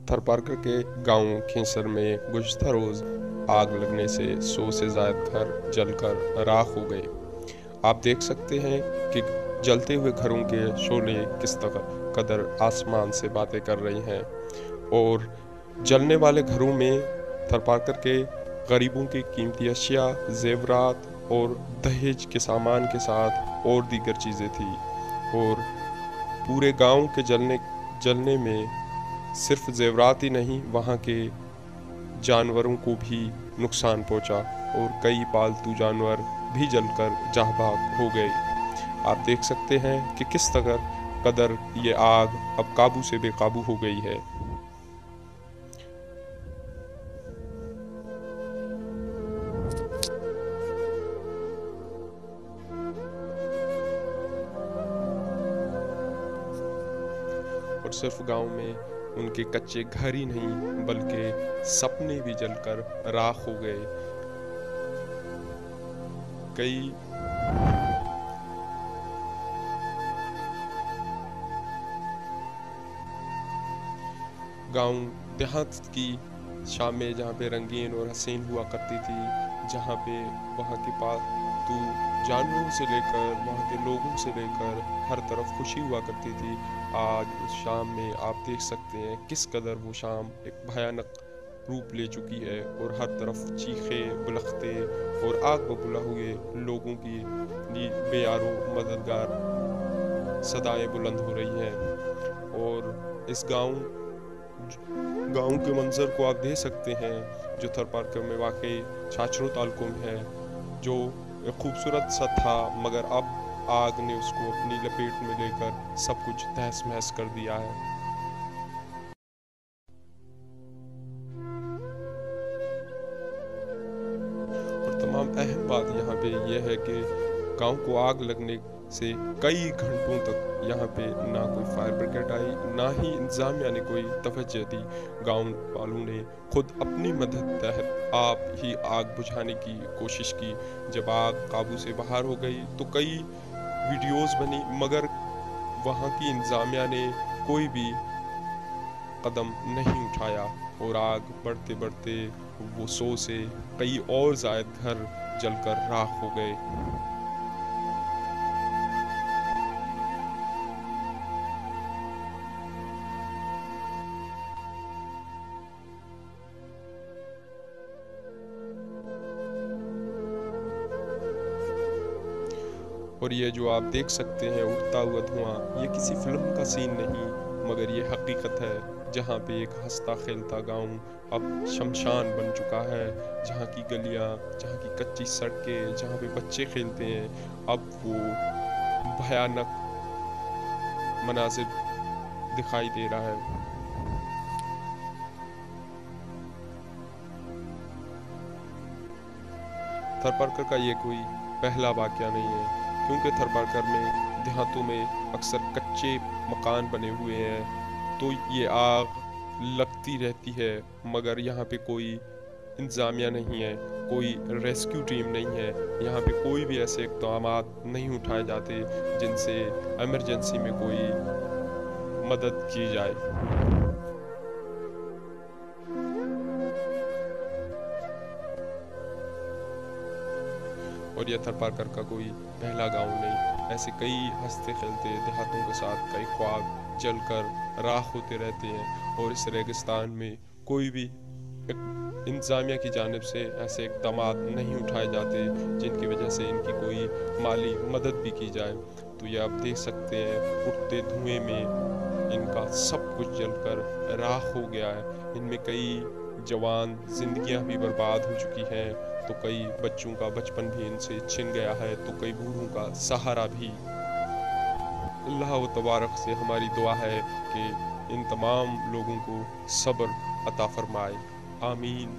थरपारकर के गांव खींसर में गुज़श्ता रोज़ आग लगने से 100 से ज़ायद घर जलकर राख हो गए। आप देख सकते हैं कि जलते हुए घरों के शोले किस कदर आसमान से बातें कर रही हैं, और जलने वाले घरों में थरपारकर के गरीबों की कीमती अशिया, जेवरात और दहेज के सामान के साथ और दीगर चीज़ें थी। और पूरे गांव के जलने में सिर्फ जेवरात ही नहीं, वहाँ के जानवरों को भी नुकसान पहुंचा और कई पालतू जानवर भी जलकर जहाँ हो गए। आप देख सकते हैं कि किस कदर ये आग अब काबू से बेकाबू हो गई है। और सिर्फ गांव में उनके कच्चे घर ही नहीं बल्कि सपने भी जलकर राख हो गए। कई गांव देहात की शामें जहाँ पे रंगीन और हसीन हुआ करती थी, जहाँ पे वहाँ के पालतू जानवरों से लेकर वहाँ के लोगों से लेकर हर तरफ खुशी हुआ करती थी, आज उस शाम में आप देख सकते हैं किस कदर वो शाम एक भयानक रूप ले चुकी है। और हर तरफ चीखे, बुलखते और आग बबूला हुए लोगों की बेयारो मददगार सदाएं बुलंद हो रही हैं। और इस गांव के मंजर को आप देख सकते हैं जो थरपारकर में वाकई छाछरू तालुकों में है, जो एक खूबसूरत सा था, मगर अब आग ने उसको अपनी लपेट में लेकर सब कुछ तहस महस कर दिया है। और तमाम अहम बात यहाँ पे यह है कि गांव को आग लगने से कई घंटों तक यहाँ पे ना कोई फायर ब्रिगेड आई, ना ही इंतजामिया ने कोई तवज्जो दी। गांव वालों ने खुद अपनी मदद तहत आप ही आग बुझाने की कोशिश की। जब आग काबू से बाहर हो गई तो कई वीडियोस बनी, मगर वहाँ की इंतजामिया ने कोई भी कदम नहीं उठाया और आग बढ़ते बढ़ते वो 100 से कई और ज़ायद घर जलकर राख हो गए। और ये जो आप देख सकते हैं उड़ता हुआ धुआं, ये किसी फिल्म का सीन नहीं, मगर ये हकीकत है, जहाँ पे एक हंसता खेलता गांव अब शमशान बन चुका है। जहाँ की गलियाँ, जहाँ की कच्ची सड़कें, जहाँ पे बच्चे खेलते हैं, अब वो भयानक मनाजिर दिखाई दे रहा है। थरपारकर का ये कोई पहला वाक़या नहीं है, क्योंकि थरपारकर में देहातों में अक्सर कच्चे मकान बने हुए हैं, तो ये आग लगती रहती है, मगर यहाँ पे कोई इंतज़ामिया नहीं है, कोई रेस्क्यू टीम नहीं है, यहाँ पे कोई भी ऐसे इक़दाम नहीं उठाए जाते जिनसे इमरजेंसी में कोई मदद की जाए। और यह थरपारकर का कोई पहला गांव नहीं, ऐसे कई हंसते खेलते देहातों के साथ कई ख्वाब जलकर राख होते रहते हैं। और इस रेगिस्तान में कोई भी इंतज़ामिया की जानिब से ऐसे इक़दाम नहीं उठाए जाते जिनकी वजह से इनकी कोई माली मदद भी की जाए। तो ये आप देख सकते हैं उठते धुएं में इनका सब कुछ जलकर राख हो गया है। इनमें कई जवान जिंदगियां भी बर्बाद हो चुकी हैं, तो कई बच्चों का बचपन भी इनसे छिन गया है, तो कई बूढ़ों का सहारा भी। अल्लाह व तबारक से हमारी दुआ है कि इन तमाम लोगों को सब्र अता फरमाए। आमीन।